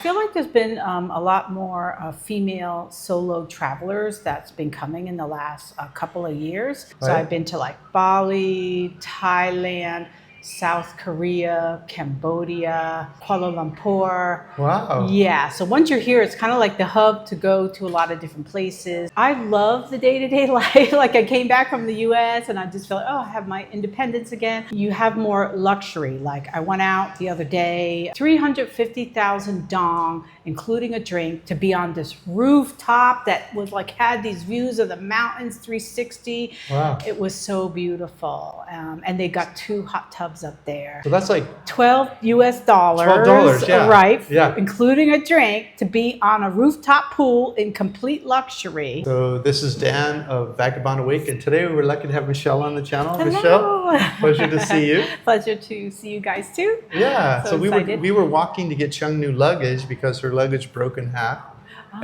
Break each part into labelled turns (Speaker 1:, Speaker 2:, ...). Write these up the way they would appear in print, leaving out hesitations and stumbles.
Speaker 1: I feel like there's been a lot more female solo travelers that's been coming in the last couple of years. Right. So I've been to like Bali, Thailand, South Korea, Cambodia, Kuala Lumpur.
Speaker 2: Wow.
Speaker 1: Yeah, so once you're here, it's kind of like the hub to go to a lot of different places. I love the day-to-day life. Like I came back from the US and I just feel like, oh, I have my independence again. You have more luxury. Like I went out the other day, 350,000 dong, including a drink, to be on this rooftop that was like, had these views of the mountains, 360.
Speaker 2: Wow.
Speaker 1: It was so beautiful. And they got 2 hot tubs up there.
Speaker 2: So that's like
Speaker 1: $12 US.
Speaker 2: $12, yeah.
Speaker 1: Right,
Speaker 2: yeah.
Speaker 1: Including a drink, to be on a rooftop pool in complete luxury.
Speaker 2: So this is Dan of Vagabond Awake, and today we're lucky to have Michelle on the channel.
Speaker 1: Hello.
Speaker 2: Michelle, pleasure to see you.
Speaker 1: Pleasure to see you guys too.
Speaker 2: Yeah, so
Speaker 1: excited.
Speaker 2: we were walking to get Chung new luggage because her luggage broke in half.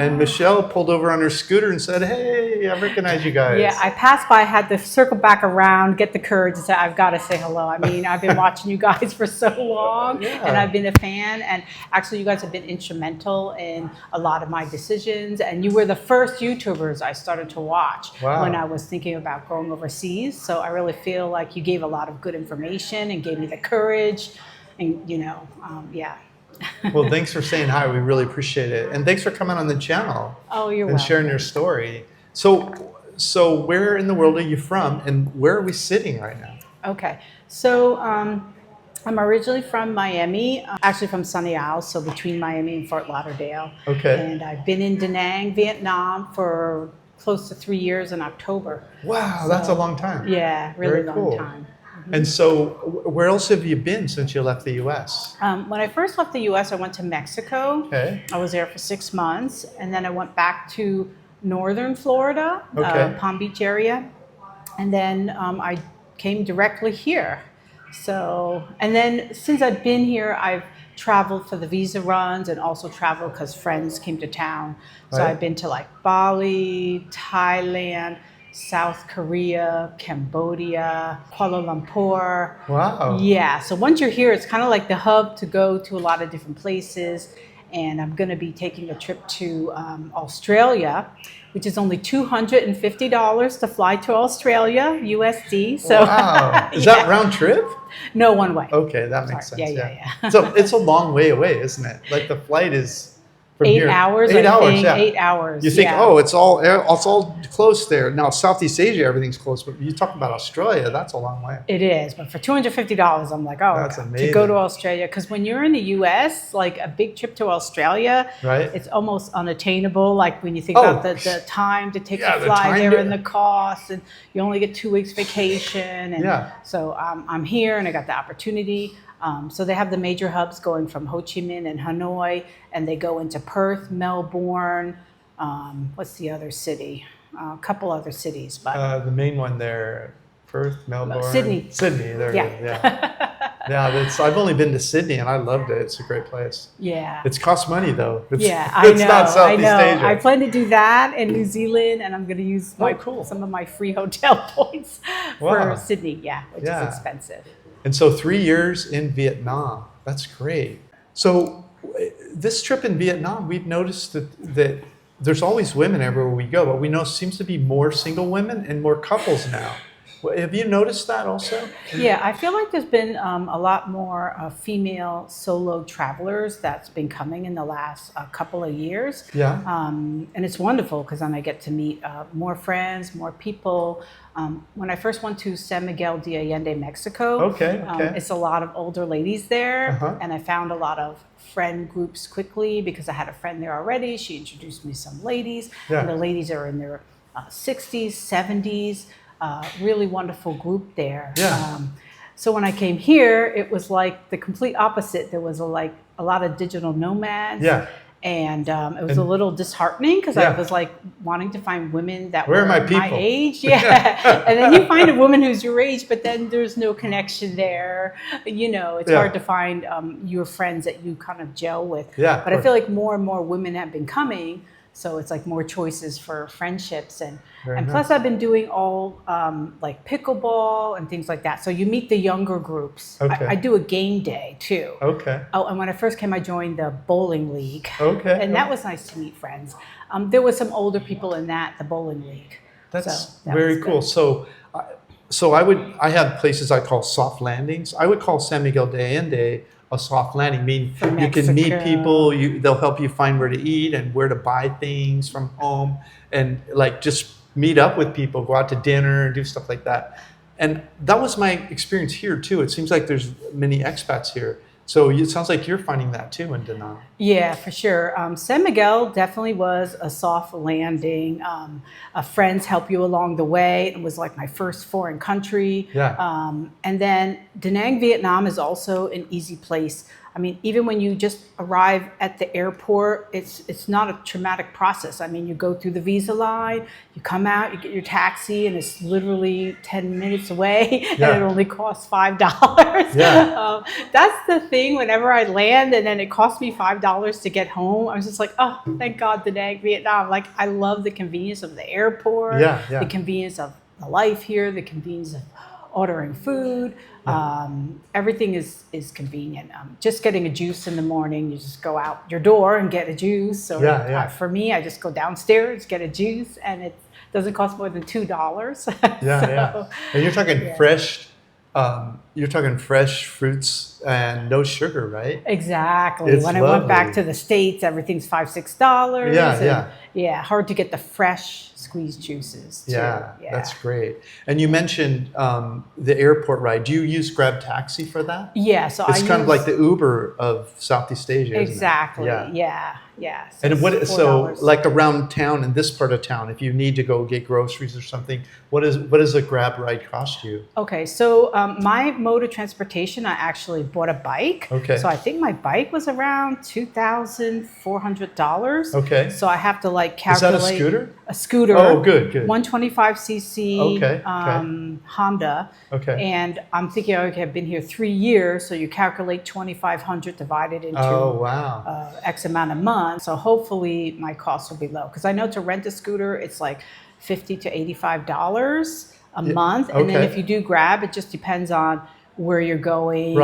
Speaker 2: And Michelle pulled over on her scooter and said, hey, I recognize you guys.
Speaker 1: Yeah, I passed by, had to circle back around, get the courage and say, I've got to say hello. I mean, I've been watching you guys for so long, and I've been a fan. And actually, you guys have been instrumental in a lot of my decisions. And you were the first YouTubers I started to watch when I was thinking about going overseas. So I really feel like you gave a lot of good information and gave me the courage. And, you know, yeah.
Speaker 2: Well, thanks for saying hi. We really appreciate it. And thanks for coming on the channel.
Speaker 1: Oh, you're welcome.
Speaker 2: And sharing your story. So where in the world are you from, and where are we sitting right now?
Speaker 1: Okay. So I'm originally from Miami, actually from Sunny Isle, so between Miami and Fort Lauderdale. Okay. And I've been in Da Nang, Vietnam for close to 3 years in October.
Speaker 2: Wow, so, that's a long time.
Speaker 1: Yeah, really long time.
Speaker 2: And so where else have you been since you left the U.S.?
Speaker 1: When I first left the U.S., I went to Mexico.
Speaker 2: Okay.
Speaker 1: I was there for 6 months. And then I went back to northern Florida, Palm Beach area. And then I came directly here. So, and then since I've been here, I've traveled for the visa runs and also traveled because friends came to town. So I've been to like Bali, Thailand, South Korea, Cambodia, Kuala Lumpur.
Speaker 2: Wow.
Speaker 1: Yeah, so once you're here, it's kind of like the hub to go to a lot of different places. And I'm going to be taking a trip to Australia, which is only $250 to fly to Australia, USD. So,
Speaker 2: wow. Is that round trip?
Speaker 1: No, one way.
Speaker 2: Okay, that makes sense.
Speaker 1: Yeah.
Speaker 2: So it's a long way away, isn't it? Like the flight is... From
Speaker 1: 8
Speaker 2: here.
Speaker 1: hours,
Speaker 2: 8 hours,
Speaker 1: think,
Speaker 2: yeah.
Speaker 1: 8 hours.
Speaker 2: You think, oh, it's all close there. Now, Southeast Asia, everything's close, but you talk about Australia, that's a long way.
Speaker 1: It is, but for $250, I'm like, oh,
Speaker 2: that's amazing.
Speaker 1: To go to Australia. Because when you're in the U.S., like a big trip to Australia, it's almost unattainable. Like when you think about the time to take the fly there and the cost, and you only get 2 weeks vacation. And so I'm here and I got the opportunity. So they have the major hubs going from Ho Chi Minh and Hanoi, and they go into Perth, Melbourne, what's the other city? A couple other cities. But
Speaker 2: the main one there, Perth, Melbourne.
Speaker 1: Sydney.
Speaker 2: Sydney, there it is, yeah. I've only been to Sydney and I loved it. It's a great place.
Speaker 1: Yeah.
Speaker 2: It's cost money though.
Speaker 1: I know.
Speaker 2: It's not Southeast Asia.
Speaker 1: I plan to do that in New Zealand, and I'm going to use some of my free hotel points for Sydney, which is expensive.
Speaker 2: And so 3 years in Vietnam, that's great. So this trip in Vietnam, we've noticed that there's always women everywhere we go, but we know it seems to be more single women and more couples now. Have you noticed that also?
Speaker 1: Yeah, I feel like there's been a lot more female solo travelers that's been coming in the last couple of years. Yeah. And it's wonderful because then I get to meet more friends, more people. When I first went to San Miguel de Allende, Mexico, it's a lot of older ladies there. And I found a lot of friend groups quickly because I had a friend there already. She introduced me to some ladies. And the ladies are in their 60s, 70s. Really wonderful group there. So when I came here, it was like the complete opposite. There was a lot of digital nomads. And it was a little disheartening because I was like wanting to find women that were my age. And then you find a woman who's your age, but then there's no connection there. You know, it's hard to find your friends that you kind of gel with. But I feel like more and more women have been coming. So it's like more choices for friendships. And
Speaker 2: nice.
Speaker 1: Plus I've been doing all like pickleball and things like that. So you meet the younger groups.
Speaker 2: Okay.
Speaker 1: I do a game day too.
Speaker 2: Okay.
Speaker 1: Oh, and when I first came, I joined the bowling league.
Speaker 2: Okay.
Speaker 1: And that was nice to meet friends. There was some older people in the bowling league.
Speaker 2: That's very cool. So I have places I call soft landings. I would call San Miguel de Allende a soft landing. I mean, you can meet people, they'll help you find where to eat and where to buy things from home, and like just meet up with people, go out to dinner and do stuff like that. And that was my experience here too. It seems like there's many expats here. So it sounds like you're finding that too in Da Nang.
Speaker 1: Yeah, for sure. San Miguel definitely was a soft landing. Friends help you along the way. It was like my first foreign country.
Speaker 2: Yeah.
Speaker 1: And then Da Nang, Vietnam is also an easy place. I mean, even when you just arrive at the airport, it's not a traumatic process. I mean, you go through the visa line, you come out, you get your taxi, and it's literally 10 minutes away, and it only costs $5.
Speaker 2: Yeah.
Speaker 1: That's the thing. Whenever I land, and then it costs me $5 to get home, I was just like, oh, thank God, Da Nang, Vietnam. Like, I love the convenience of the airport, the convenience of the life here, the convenience of ordering food. Everything is convenient. Just getting a juice in the morning, you just go out your door and get a juice. So for me, I just go downstairs, get a juice, and it doesn't cost more than $2.
Speaker 2: And you're talking fresh. You're talking fresh fruits and no sugar, right?
Speaker 1: Exactly.
Speaker 2: It's
Speaker 1: when
Speaker 2: lovely.
Speaker 1: I went back to the States, everything's $5-6. Yeah, hard to get the fresh squeezed juices too.
Speaker 2: Yeah, that's great. And you mentioned the airport ride. Do you use Grab Taxi for that?
Speaker 1: Yeah, so
Speaker 2: it's kind of like the Uber of Southeast Asia.
Speaker 1: Exactly.
Speaker 2: Isn't it?
Speaker 1: Yeah.
Speaker 2: So and so like around town, in this part of town, if you need to go get groceries or something, what does a Grab ride cost you?
Speaker 1: Okay, so my mode of transportation, I actually bought a bike.
Speaker 2: Okay.
Speaker 1: So I think my bike was around $2,400.
Speaker 2: Okay.
Speaker 1: So I have to like calculate.
Speaker 2: Is that a scooter?
Speaker 1: A scooter.
Speaker 2: Oh, good.
Speaker 1: 125cc Honda.
Speaker 2: Okay.
Speaker 1: And I'm thinking, okay, I've been here 3 years, so you calculate 2,500 divided into X amount of months. So hopefully my costs will be low, because I know to rent a scooter, it's like $50 to $85 a month. And then if you do Grab, it just depends on where you're going,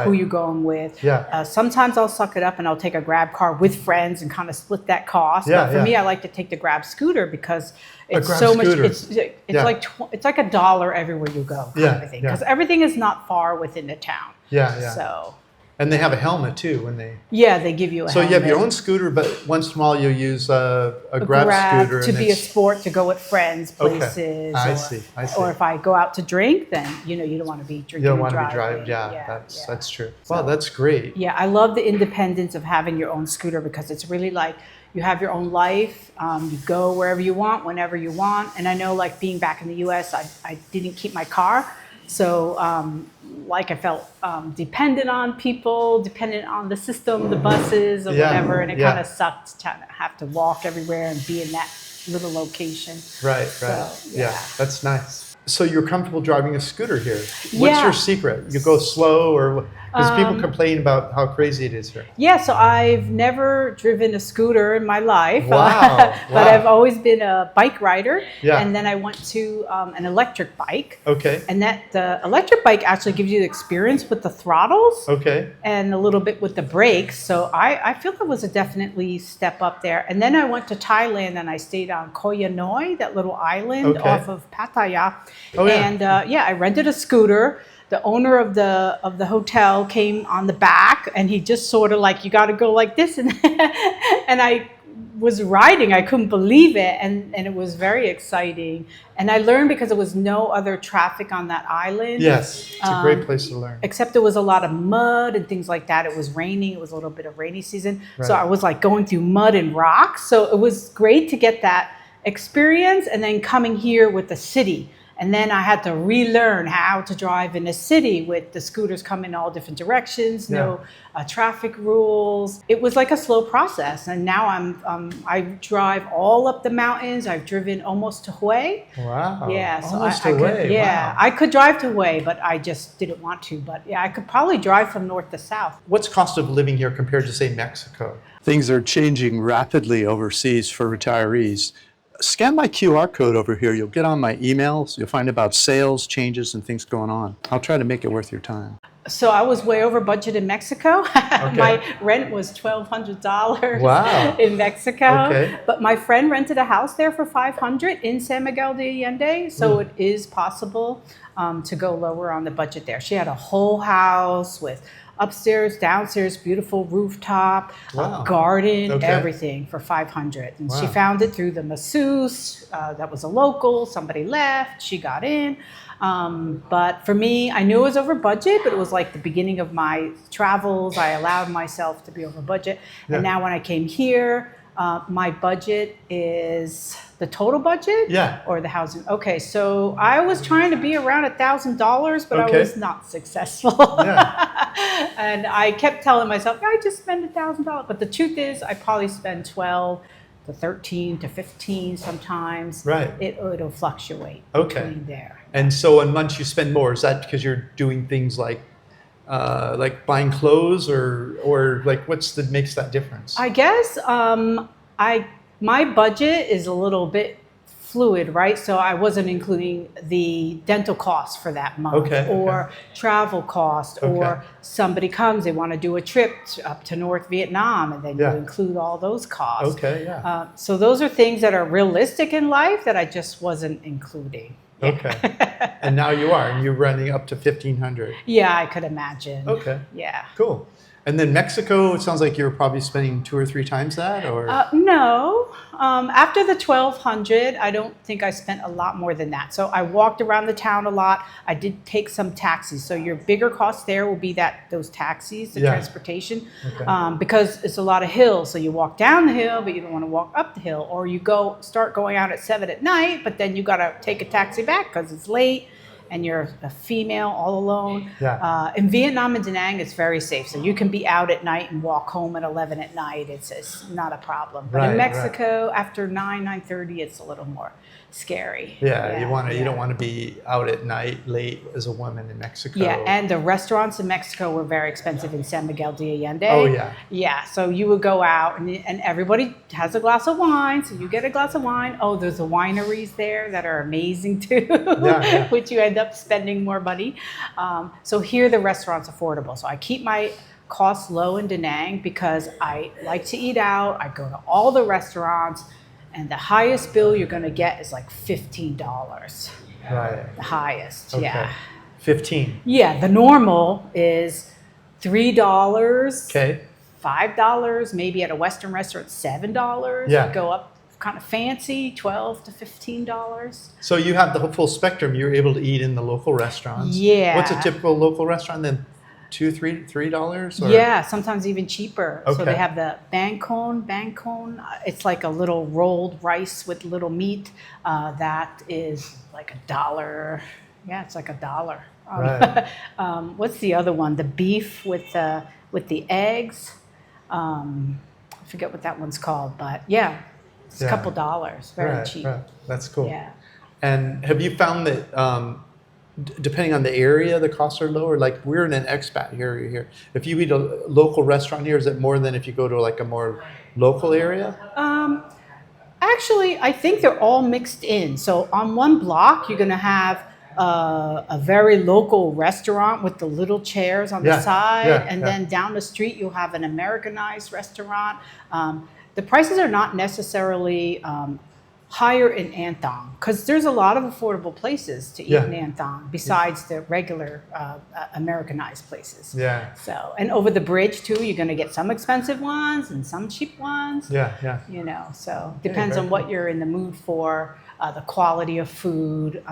Speaker 1: who you're going with. Sometimes I'll suck it up and I'll take a Grab car with friends and kind of split that cost. But for me, I like to take the Grab scooter because it's so much. It's like $1 everywhere you go, kind of a thing. Because everything is not far within the town. So.
Speaker 2: And they have a helmet too when they.
Speaker 1: Yeah, they give you a helmet.
Speaker 2: So you have your own scooter, but once in a while you'll use a Grab scooter
Speaker 1: to be a sport, to go with friends places.
Speaker 2: I see.
Speaker 1: Or if I go out to drink, then you don't want to be drinking.
Speaker 2: You don't want to be
Speaker 1: driving.
Speaker 2: driving. That's true. Wow, that's great.
Speaker 1: Yeah, I love the independence of having your own scooter, because it's really like you have your own life. You go wherever you want, whenever you want. And I know, like being back in the U.S., I didn't keep my car. So like I felt dependent on people, dependent on the system, the buses or whatever. And it kind of sucked to have to walk everywhere and be in that little location.
Speaker 2: Right.
Speaker 1: So,
Speaker 2: that's nice. So you're comfortable driving a scooter here. What's your secret? You go slow, or because people complain about how crazy it is here. Yeah,
Speaker 1: so I've never driven a scooter in my life.
Speaker 2: Wow.
Speaker 1: But I've always been a bike rider.
Speaker 2: Yeah.
Speaker 1: And then I went to an electric bike.
Speaker 2: Okay.
Speaker 1: And the electric bike actually gives you the experience with the throttles.
Speaker 2: Okay.
Speaker 1: And a little bit with the brakes. So I feel that was a definitely step up there. And then I went to Thailand and I stayed on Koh Yanoi, that little island off of Pattaya.
Speaker 2: Oh, yeah.
Speaker 1: And I rented a scooter. The owner of the hotel came on the back, and he just sort of like, you got to go like this, and I was riding. I couldn't believe it, and it was very exciting. And I learned because there was no other traffic on that island.
Speaker 2: Yes, it's a great place to learn.
Speaker 1: Except there was a lot of mud and things like that. It was raining. It was a little bit of rainy season, so I was like going through mud and rocks. So it was great to get that experience, and then coming here with the city. And then I had to relearn how to drive in a city with the scooters coming all different directions, no traffic rules. It was like a slow process. And now I drive all up the mountains. I've driven almost to 𝐿.
Speaker 2: Wow.
Speaker 1: Yeah. So
Speaker 2: almost
Speaker 1: I
Speaker 2: to
Speaker 1: could,
Speaker 2: 𝐿.
Speaker 1: yeah,
Speaker 2: Wow.
Speaker 1: I could drive to 𝐿, but I just didn't want to. But yeah, I could probably drive from north to south.
Speaker 2: What's cost of living here compared to, say, Mexico? Things are changing rapidly overseas for retirees. Scan my QR code over here. You'll get on my emails. You'll find about sales, changes, and things going on. I'll try to make it worth your time.
Speaker 1: So I was way over budget in Mexico.
Speaker 2: Okay.
Speaker 1: My rent was $1,200
Speaker 2: Wow.
Speaker 1: in Mexico.
Speaker 2: Okay.
Speaker 1: But my friend rented a house there for $500 in San Miguel de Allende. So it is possible to go lower on the budget there. She had a whole house with upstairs, downstairs, beautiful rooftop,
Speaker 2: Wow.
Speaker 1: garden,
Speaker 2: Okay.
Speaker 1: everything for $500. And she
Speaker 2: Wow.
Speaker 1: found it through the masseuse that was a local. Somebody left, she got in. But for me, I knew it was over budget, but it was like the beginning of my travels. I allowed myself to be over budget.
Speaker 2: Yeah.
Speaker 1: And now when I came here, my budget is the total budget
Speaker 2: Yeah.
Speaker 1: or the housing. Okay, so I was trying to be around $1,000, but
Speaker 2: Okay.
Speaker 1: I was not successful.
Speaker 2: Yeah.
Speaker 1: And I kept telling myself, I just spend $1,000. But the truth is, I probably spend 12 to 13 to 15 sometimes.
Speaker 2: Right.
Speaker 1: It'll fluctuate
Speaker 2: Okay.
Speaker 1: between there.
Speaker 2: And so in months you spend more. Is that because you're doing things like buying clothes, or like makes that difference?
Speaker 1: I guess my budget is a little bit fluid, right? So I wasn't including the dental costs for that month,
Speaker 2: Okay,
Speaker 1: or travel cost, or somebody comes, they want to do a trip up to North Vietnam, and then you include all those costs.
Speaker 2: Okay, yeah.
Speaker 1: So those are things that are realistic in life that I just wasn't including. Yeah.
Speaker 2: Okay. And now you are, and you're running up to 1,500.
Speaker 1: Yeah, I could imagine.
Speaker 2: Okay.
Speaker 1: Yeah.
Speaker 2: Cool. And then Mexico, it sounds like you're probably spending 2 or 3 times that, or?
Speaker 1: No. After the 1,200, I don't think I spent a lot more than that. So I walked around the town a lot. I did take some taxis. So your bigger cost there will be those taxis, the transportation, because it's a lot of hills. So you walk down the hill, but you don't want to walk up the hill, or you start going out at 7 at night, but then you got to take a taxi back because it's late. And you're a female all alone.
Speaker 2: Yeah.
Speaker 1: In Vietnam and Da Nang, it's very safe. So you can be out at night and walk home at 11 at night. It's not a problem. But in Mexico, after 9:30, it's a little more scary.
Speaker 2: Yeah, you don't want to be out at night late as a woman in Mexico.
Speaker 1: Yeah, and the restaurants in Mexico were very expensive in San Miguel de Allende.
Speaker 2: Oh, yeah.
Speaker 1: Yeah, so you would go out and everybody has a glass of wine, so you get a glass of wine. Oh, there's the wineries there that are amazing too, which you end up spending more money. So here the restaurant's affordable. So I keep my costs low in Da Nang because I like to eat out. I go to all the restaurants. And the highest bill you're going to get is like $15.
Speaker 2: Right.
Speaker 1: The highest,
Speaker 2: Okay.
Speaker 1: yeah.
Speaker 2: 15.
Speaker 1: Yeah, the normal is $3,
Speaker 2: Okay.
Speaker 1: $5, maybe at a Western restaurant, $7.
Speaker 2: Yeah.
Speaker 1: Go up kind of fancy, $12 to $15.
Speaker 2: So you have the full spectrum. You're able to eat in the local restaurants.
Speaker 1: Yeah.
Speaker 2: What's a typical local restaurant then? $3? Or?
Speaker 1: Yeah, sometimes even cheaper. So
Speaker 2: Okay.
Speaker 1: they have the bangkon. It's like a little rolled rice with little meat. That is like $1. Yeah, it's like $1.
Speaker 2: Right.
Speaker 1: What's the other one? The beef with the eggs. I forget what that one's called, but yeah, it's a couple dollars. Very cheap.
Speaker 2: Right. That's cool.
Speaker 1: Yeah.
Speaker 2: And have you found that depending on the area, the costs are lower? Like we're in an expat area here. If you eat a local restaurant here, is it more than if you go to like a more local area?
Speaker 1: Actually, I think they're all mixed in. So on one block, you're going to have a very local restaurant with the little chairs on the side. And then down the street, you'll have an Americanized restaurant. The prices are not necessarily higher in An Thong because there's a lot of affordable places to eat in An Thong besides the regular Americanized places.
Speaker 2: Yeah.
Speaker 1: So, and over the bridge too, you're going to get some expensive ones and some cheap ones.
Speaker 2: Yeah.
Speaker 1: You know, so depends on what you're in the mood for, the quality of food.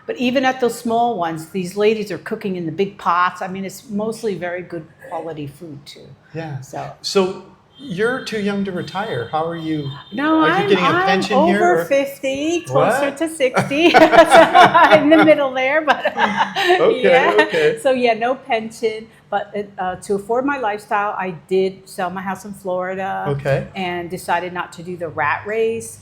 Speaker 1: But even at those small ones, these ladies are cooking in the big pots. I mean, it's mostly very good quality food too.
Speaker 2: Yeah.
Speaker 1: So
Speaker 2: you're too young to retire. How are you?
Speaker 1: No,
Speaker 2: are you getting a
Speaker 1: I'm
Speaker 2: pension
Speaker 1: over
Speaker 2: here? Or?
Speaker 1: 50, closer
Speaker 2: What?
Speaker 1: to 60. So I'm in the middle there, but
Speaker 2: Okay.
Speaker 1: So yeah, no pension. But to afford my lifestyle, I did sell my house in Florida.
Speaker 2: Okay.
Speaker 1: And decided not to do the rat race.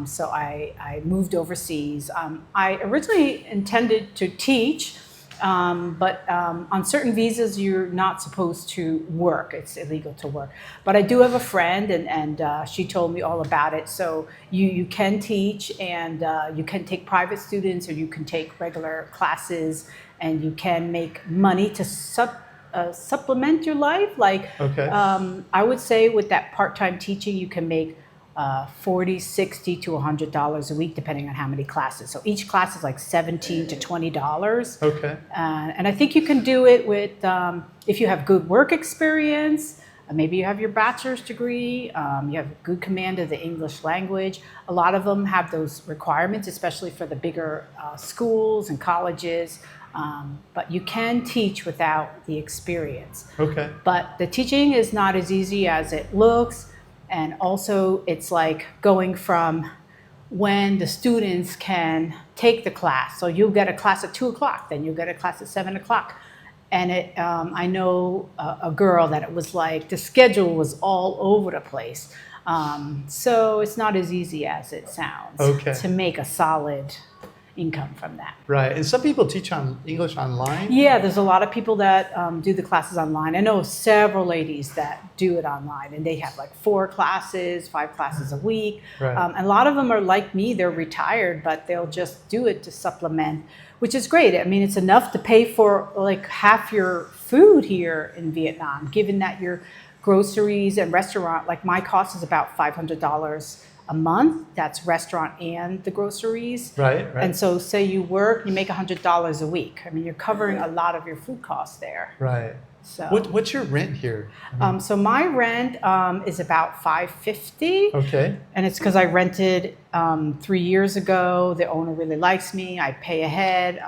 Speaker 1: So I moved overseas. I originally intended to teach. But on certain visas, you're not supposed to work. It's illegal to work. But I do have a friend, and she told me all about it. So you can teach, and you can take private students, or you can take regular classes, and you can make money to supplement your life. Like,
Speaker 2: okay.
Speaker 1: I would say with that part-time teaching, you can make $40, $60 to $100 a week, depending on how many classes. So each class is like $17 to $20.
Speaker 2: Okay.
Speaker 1: And I think you can do it with, if you have good work experience, maybe you have your bachelor's degree, you have good command of the English language. A lot of them have those requirements, especially for the bigger schools and colleges. But you can teach without the experience.
Speaker 2: Okay.
Speaker 1: But the teaching is not as easy as it looks. And also, it's like going from when the students can take the class. So you'll get a class at 2 o'clock, then you'll get a class at 7 o'clock. And I know a girl that it was like the schedule was all over the place. So it's not as easy as it sounds to make a solid income from that.
Speaker 2: Right. And some people teach English online?
Speaker 1: Yeah, there's a lot of people that do the classes online. I know several ladies that do it online, and they have like 4 classes, 5 classes a week.
Speaker 2: Right.
Speaker 1: And a lot of them are like me, they're retired, but they'll just do it to supplement, which is great. I mean, it's enough to pay for like half your food here in Vietnam, given that your groceries and restaurant, like my cost is about $500 a month. That's restaurant and the groceries.
Speaker 2: Right.
Speaker 1: And so say you work, you make $100 a week. I mean, you're covering a lot of your food costs there.
Speaker 2: Right.
Speaker 1: So
Speaker 2: what's your rent here?
Speaker 1: so my rent is about $550.
Speaker 2: Okay.
Speaker 1: And it's because I rented 3 years ago. The owner really likes me. I pay ahead.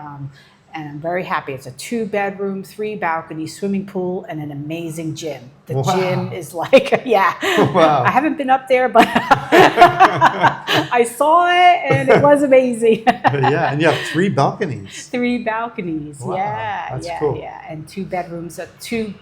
Speaker 1: And I'm very happy. It's a 2-bedroom, 3-balcony swimming pool and an amazing gym. The gym is like,
Speaker 2: Wow.
Speaker 1: I haven't been up there, but I saw it and it was amazing.
Speaker 2: Yeah, and you have 3 balconies.
Speaker 1: 3 balconies.
Speaker 2: Wow, that's cool.
Speaker 1: And 2 bedrooms, two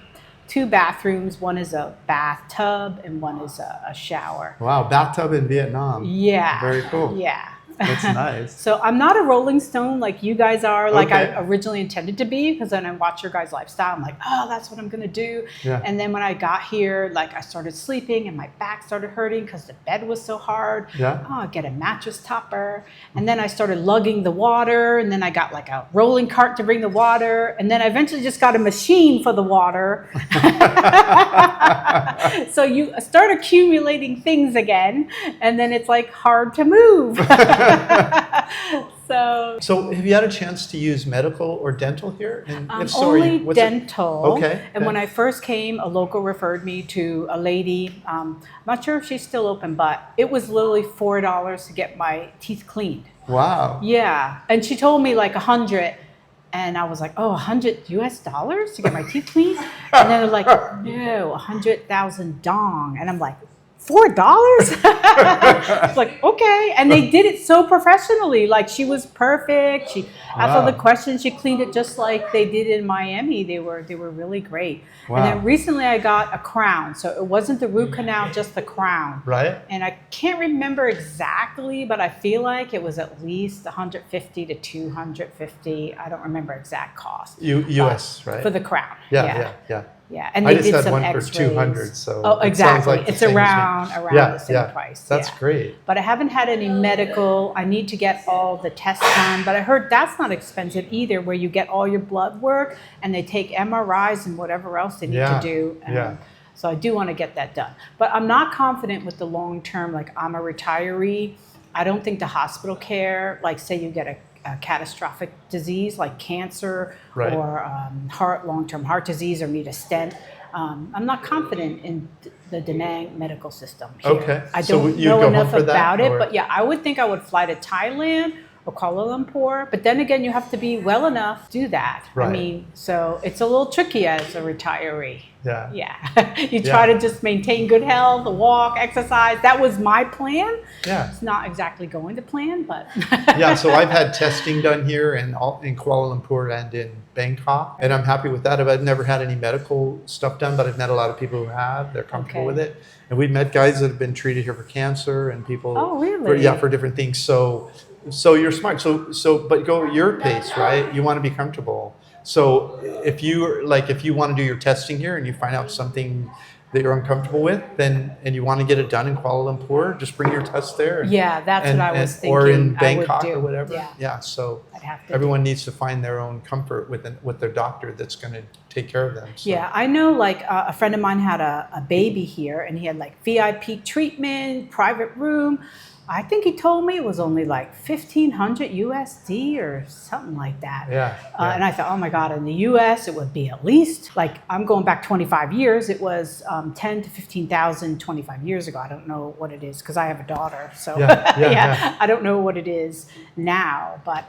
Speaker 1: bathrooms. One is a bathtub and one is a shower.
Speaker 2: Wow, bathtub in Vietnam.
Speaker 1: Yeah.
Speaker 2: Very cool.
Speaker 1: Yeah.
Speaker 2: That's nice.
Speaker 1: So I'm not a Rolling Stone like you guys are, like I originally intended to be, because then I watch your guys' lifestyle. I'm like, oh, that's what I'm going to do.
Speaker 2: Yeah.
Speaker 1: And then when I got here, like I started sleeping and my back started hurting because the bed was so hard.
Speaker 2: Yeah.
Speaker 1: Oh, get a mattress topper. And then I started lugging the water. And then I got like a rolling cart to bring the water. And then I eventually just got a machine for the water. So you start accumulating things again. And then it's like hard to move. So
Speaker 2: have you had a chance to use medical or dental here? And if so,
Speaker 1: only dental.
Speaker 2: Okay.
Speaker 1: And when I first came, a local referred me to a lady. I'm not sure if she's still open, but it was literally $4 to get my teeth cleaned.
Speaker 2: Wow.
Speaker 1: Yeah. And she told me like 100. And I was like, oh, $100 US to get my teeth cleaned? And then they're like, no, 100,000 dong. And I'm like, $4? It's like, okay. And they did it so professionally. Like, she was perfect. She asked all the questions. She cleaned it just like they did in Miami. They were really great.
Speaker 2: Wow.
Speaker 1: And then recently I got a crown. So it wasn't the root canal, just the crown.
Speaker 2: Right.
Speaker 1: And I can't remember exactly, but I feel like it was at least $150 to $250. I don't remember exact cost.
Speaker 2: US, right?
Speaker 1: For the crown.
Speaker 2: Yeah.
Speaker 1: And
Speaker 2: I
Speaker 1: they
Speaker 2: just
Speaker 1: did
Speaker 2: had
Speaker 1: some
Speaker 2: one for
Speaker 1: X-rays.
Speaker 2: 200, so
Speaker 1: oh, exactly.
Speaker 2: It sounds like
Speaker 1: it's around the same price.
Speaker 2: That's great.
Speaker 1: But I haven't had any medical. I need to get all the tests done. But I heard that's not expensive either, where you get all your blood work and they take MRIs and whatever else they need to do. So I do want to get that done. But I'm not confident with the long term. Like, I'm a retiree. I don't think the hospital care, like say you get a catastrophic disease like cancer or long-term heart disease or need a stent. I'm not confident in the Da Nang medical system here.
Speaker 2: Okay.
Speaker 1: I don't know enough about it, but yeah, I would think I would fly to Thailand or Kuala Lumpur. But then again, you have to be well enough to do that.
Speaker 2: Right.
Speaker 1: I mean, so it's a little tricky as a retiree.
Speaker 2: Yeah.
Speaker 1: Yeah. You try to just maintain good health, walk, exercise. That was my plan.
Speaker 2: Yeah.
Speaker 1: It's not exactly going to plan, but.
Speaker 2: Yeah, so I've had testing done here in Kuala Lumpur and in Bangkok, and I'm happy with that. I've never had any medical stuff done, but I've met a lot of people who have. They're comfortable with it. And we've met guys that have been treated here for cancer and people for different things. So you're smart. But go at your pace, right? You want to be comfortable. So if you want to do your testing here and you find out something that you're uncomfortable with, then and you want to get it done in Kuala Lumpur, just bring your test there.
Speaker 1: That's what I was thinking.
Speaker 2: Or in Bangkok or whatever.
Speaker 1: Yeah.
Speaker 2: So everyone needs to find their own comfort with their doctor that's going to take care of them. So.
Speaker 1: Yeah, I know. Like a friend of mine had a baby here, and he had like VIP treatment, private room. I think he told me it was only like $1,500 USD or something like that. And I thought, oh my God, in the US, it would be at least, like I'm going back 25 years. It was 10 to 15,000 25 years ago. I don't know what it is because I have a daughter. So I don't know what it is now. But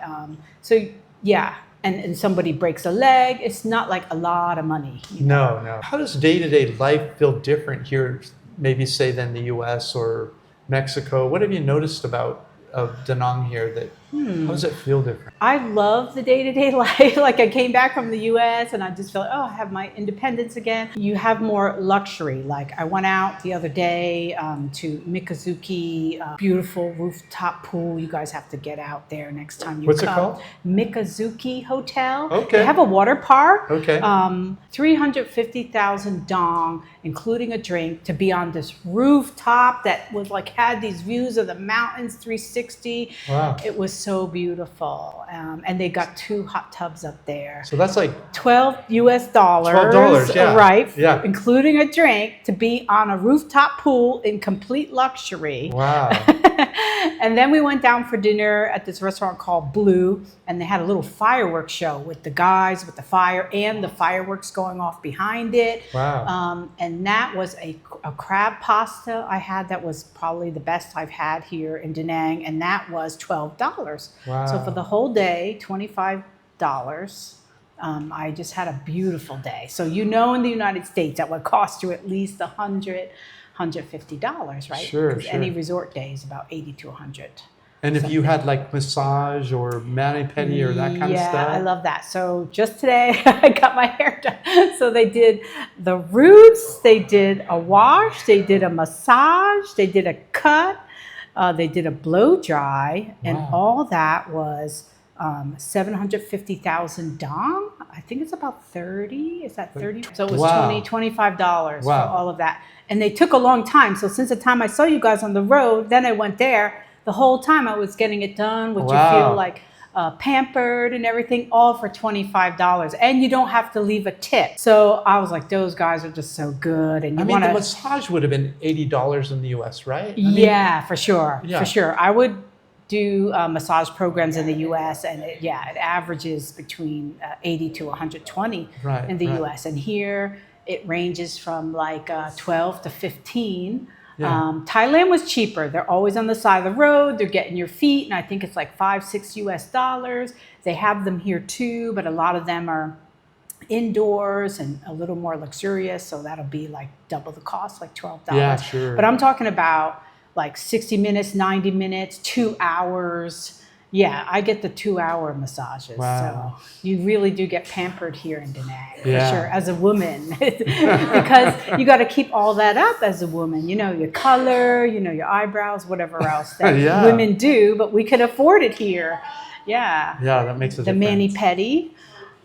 Speaker 1: and somebody breaks a leg, it's not like a lot of money.
Speaker 2: No. How does day-to-day life feel different here, maybe say than the US or Mexico? What have you noticed about Da Nang here that how does it feel different?
Speaker 1: I love the day-to-day life. Like I came back from the US and I just feel like, I have my independence again. You have more luxury. Like I went out the other day to Mikazuki, beautiful rooftop pool. You guys have to get out there next time you come.
Speaker 2: What's it called?
Speaker 1: Mikazuki Hotel.
Speaker 2: Okay.
Speaker 1: They have a water park.
Speaker 2: Okay.
Speaker 1: 350,000 dong, including a drink, to be on this rooftop that was like had these views of the mountains 360.
Speaker 2: Wow.
Speaker 1: It was so beautiful. And they got 2 hot tubs up there.
Speaker 2: So that's like
Speaker 1: $12 US.
Speaker 2: $12, yeah.
Speaker 1: Right.
Speaker 2: Yeah.
Speaker 1: Including a drink to be on a rooftop pool in complete luxury.
Speaker 2: Wow.
Speaker 1: And then we went down for dinner at this restaurant called Blue, and they had a little fireworks show with the guys with the fire and the fireworks going off behind it.
Speaker 2: Wow.
Speaker 1: And that was a crab pasta I had that was probably the best I've had here in Da Nang, and that was $12.
Speaker 2: Wow.
Speaker 1: So for the whole day, $25. I just had a beautiful day. So in the United States that would cost you at least $150, right?
Speaker 2: Sure.
Speaker 1: Any resort day is about $80 to $100.
Speaker 2: And if you had like massage or mani-pedi or that kind of stuff?
Speaker 1: Yeah, I love that. So just today, I got my hair done. So they did the roots, they did a wash, they did a massage, they did a cut, they did a blow dry, and all that was 750,000 dong. I think it's about 30. Is that 30? So it was $25 for all of that. And they took a long time. So since the time I saw you guys on the road, then I went there. The whole time I was getting it done, which you feel like pampered and everything, all for $25. And you don't have to leave a tip. So I was like, those guys are just so good. And
Speaker 2: the massage would have been $80 in the US, right?
Speaker 1: For sure. Yeah. For sure. I would do massage programs in the US, and it averages between 80 to 120 in the US. And here it ranges from like 12 to 15. Thailand was cheaper. They're always on the side of the road. They're getting your feet, and I think it's like $5-6 US. They have them here too, but a lot of them are indoors and a little more luxurious, so that'll be like double the cost, like $12.
Speaker 2: Yeah, sure.
Speaker 1: But I'm talking about like 60 minutes, 90 minutes, 2 hours. Yeah, I get the 2-hour massages.
Speaker 2: Wow.
Speaker 1: So you really do get pampered here in Da Nang, for
Speaker 2: Yeah.
Speaker 1: sure, as a woman. Because you got to keep all that up as a woman. You know, your color, you know, your eyebrows, whatever else that
Speaker 2: Yeah.
Speaker 1: women do, but we can afford it here. Yeah.
Speaker 2: Yeah, that makes a
Speaker 1: The
Speaker 2: difference.
Speaker 1: mani-pedi.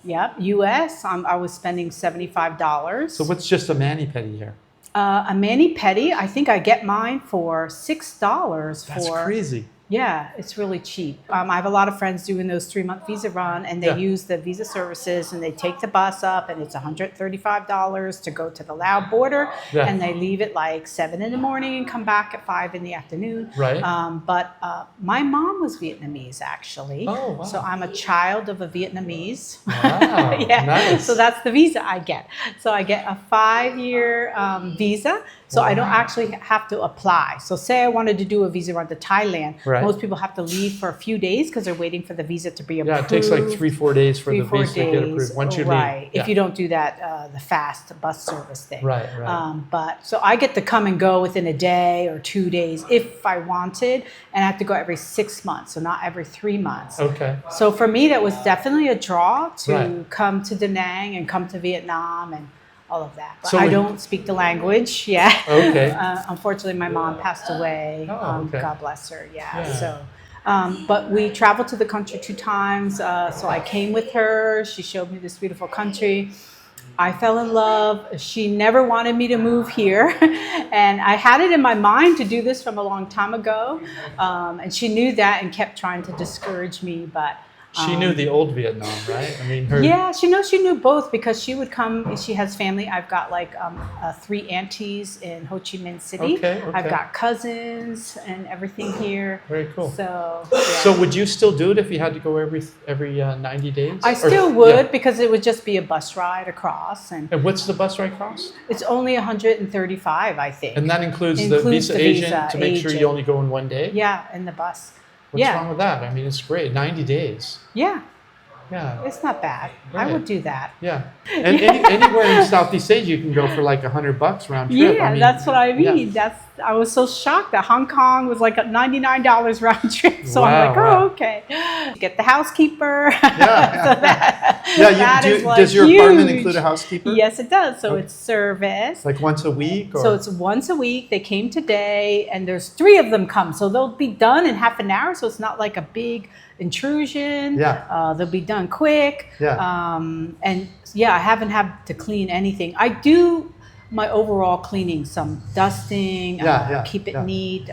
Speaker 1: Yep, US, I was spending $75.
Speaker 2: So what's just a mani-pedi here?
Speaker 1: A mani-pedi, I think I get mine for $6
Speaker 2: That's crazy.
Speaker 1: Yeah, it's really cheap. I have a lot of friends doing those 3-month visa run, and they use the visa services, and they take the bus up, and it's $135 to go to the Laos border, and they leave at like 7 in the morning and come back at 5 in the afternoon.
Speaker 2: Right.
Speaker 1: But my mom was Vietnamese, actually.
Speaker 2: Oh, wow.
Speaker 1: So I'm a child of a Vietnamese.
Speaker 2: Wow,
Speaker 1: Yeah.
Speaker 2: nice.
Speaker 1: So that's the visa I get. So I get a 5-year visa So I don't actually have to apply. So say I wanted to do a visa run to Thailand.
Speaker 2: Right.
Speaker 1: Most people have to leave for a few days because they're waiting for the visa to be approved.
Speaker 2: Yeah, it takes like 3-4 days for the visa to get approved. Once you leave.
Speaker 1: Right. If you don't do that, the fast bus service thing.
Speaker 2: Right, right.
Speaker 1: But so I get to come and go within a day or 2 days if I wanted, and I have to go every 6 months, so not every 3 months.
Speaker 2: Okay.
Speaker 1: So for me, that was definitely a draw to
Speaker 2: Right.
Speaker 1: come to Da Nang and come to Vietnam and all of that. But
Speaker 2: So
Speaker 1: I don't speak the language yet.
Speaker 2: Okay.
Speaker 1: Unfortunately, my mom passed away.
Speaker 2: Oh, okay.
Speaker 1: God bless her. Yeah.
Speaker 2: Yeah.
Speaker 1: So, but we traveled to the country 2 times. So I came with her. She showed me this beautiful country. I fell in love. She never wanted me to move here. And I had it in my mind to do this from a long time ago. And she knew that and kept trying to discourage me. But
Speaker 2: she knew the old Vietnam, right? I mean,
Speaker 1: yeah, she knew both because she would come. She has family. I've got like 3 aunties in Ho Chi Minh City.
Speaker 2: Okay, okay.
Speaker 1: I've got cousins and everything here.
Speaker 2: Very cool.
Speaker 1: So, yeah.
Speaker 2: So would you still do it if you had to go every 90 days?
Speaker 1: I still would because it would just be a bus ride across. And
Speaker 2: what's the bus ride cost?
Speaker 1: it's only $135, I think.
Speaker 2: And that includes the visa agent to make sure you only go in 1 day?
Speaker 1: Yeah, in the bus.
Speaker 2: What's wrong with that? I mean, it's great. 90 days.
Speaker 1: Yeah.
Speaker 2: Yeah.
Speaker 1: It's not bad.
Speaker 2: Right.
Speaker 1: I would do that.
Speaker 2: Yeah. And anywhere in Southeast Asia, you can go for like $100 round trip.
Speaker 1: Yeah,
Speaker 2: I mean,
Speaker 1: that's what I mean.
Speaker 2: yeah.
Speaker 1: I was so shocked that Hong Kong was like a $99 round trip. So
Speaker 2: Wow,
Speaker 1: I'm like, oh,
Speaker 2: wow.
Speaker 1: okay. Get the housekeeper.
Speaker 2: Yeah. Does your
Speaker 1: huge.
Speaker 2: apartment include a housekeeper?
Speaker 1: Yes, it does. So
Speaker 2: Okay.
Speaker 1: it's service.
Speaker 2: Like once a week? Or?
Speaker 1: So it's once a week. They came today, and there's 3 of them come. So they'll be done in half an hour. So it's not like a big intrusion.
Speaker 2: Yeah.
Speaker 1: They'll be done quick.
Speaker 2: Yeah.
Speaker 1: And yeah, I haven't had to clean anything. I do my overall cleaning, some dusting, keep it neat.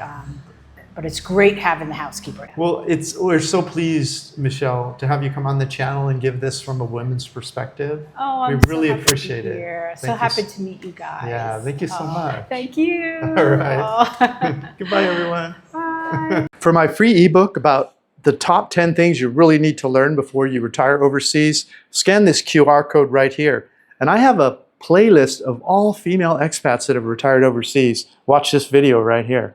Speaker 1: But it's great having the housekeeper.
Speaker 2: Well, we're so pleased, Michelle, to have you come on the channel and give this from a women's perspective.
Speaker 1: Oh, I'm
Speaker 2: we really
Speaker 1: so happy
Speaker 2: appreciate
Speaker 1: to be
Speaker 2: it.
Speaker 1: here. So
Speaker 2: Thank you
Speaker 1: happy to meet you guys.
Speaker 2: Yeah, thank you so much.
Speaker 1: Thank you.
Speaker 2: All right. Goodbye, everyone.
Speaker 1: Bye.
Speaker 2: For my free ebook about the top 10 things you really need to learn before you retire overseas, scan this QR code right here. And I have a playlist of all female expats that have retired overseas. Watch this video right here.